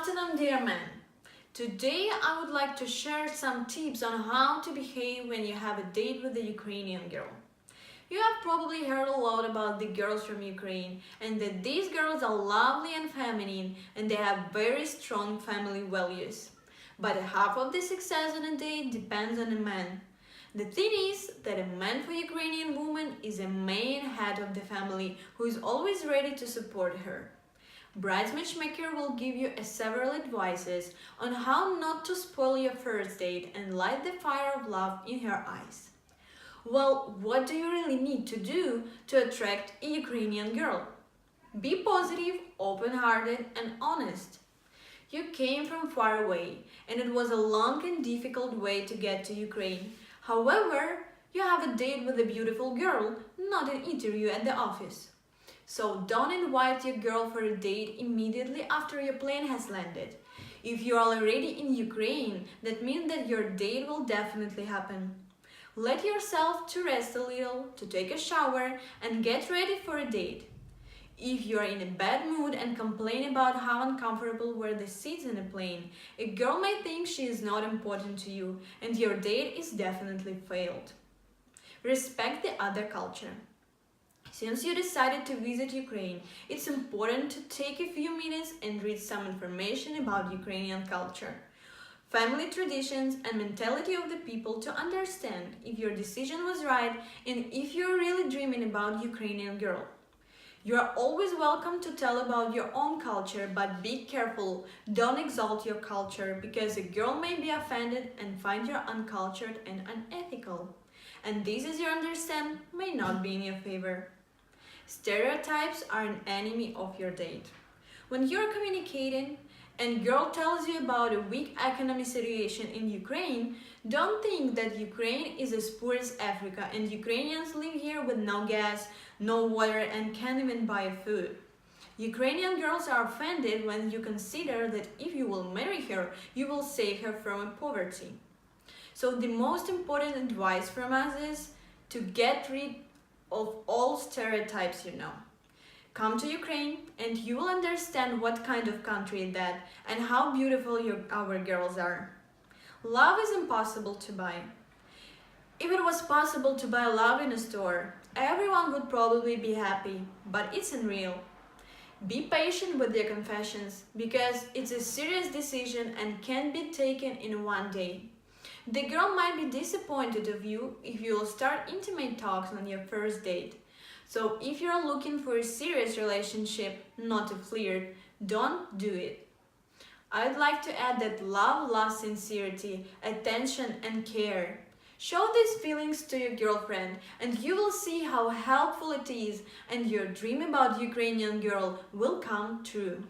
afternoon, dear men. Today I would like to share some tips on how to behave when you have a date with a Ukrainian girl. You have probably heard a lot about the girls from Ukraine and that these girls are lovely and feminine and they have very strong family values. But half of the success on a date depends on a man. The thing is that a man for Ukrainian woman is a main head of the family who is always ready to support her. Bride's Matchmaker will give you several advices on how not to spoil your first date and light the fire of love in her eyes. Well, what do you really need to do to attract a Ukrainian girl? Be positive, open-hearted and honest. You came from far away and it was a long and difficult way to get to Ukraine. However, you have a date with a beautiful girl, not an interview at the office. So don't invite your girl for a date immediately after your plane has landed. If you are already in Ukraine, that means that your date will definitely happen. Let yourself to rest a little, to take a shower and get ready for a date. If you are in a bad mood and complain about how uncomfortable were the seats in a plane, a girl may think she is not important to you and your date is definitely failed. Respect the other culture. Since you decided to visit Ukraine, it's important to take a few minutes and read some information about Ukrainian culture, family traditions and mentality of the people to understand if your decision was right and if you're really dreaming about Ukrainian girl. You are always welcome to tell about your own culture, but be careful, don't exalt your culture because a girl may be offended and find you uncultured and unethical. And this, as you understand, may not be in your favor. Stereotypes are an enemy of your date. When you're communicating and girl tells you about a weak economic situation in Ukraine, don't think that Ukraine is as poor as Africa and Ukrainians live here with no gas, no water and can't even buy food. Ukrainian girls are offended when you consider that if you will marry her, you will save her from poverty. So the most important advice from us is to get rid of all stereotypes you know. Come to Ukraine and you will understand what kind of country that and how beautiful our girls are. Love is impossible to buy. If it was possible to buy love in a store, everyone would probably be happy, but it's unreal. Be patient with your confessions because it's a serious decision and can't be taken in one day. The girl might be disappointed of you if you will start intimate talks on your first date. So if you're looking for a serious relationship, not a flirt, don't do it. I'd like to add that love loves sincerity, attention and care. Show these feelings to your girlfriend and you will see how helpful it is and your dream about Ukrainian girl will come true.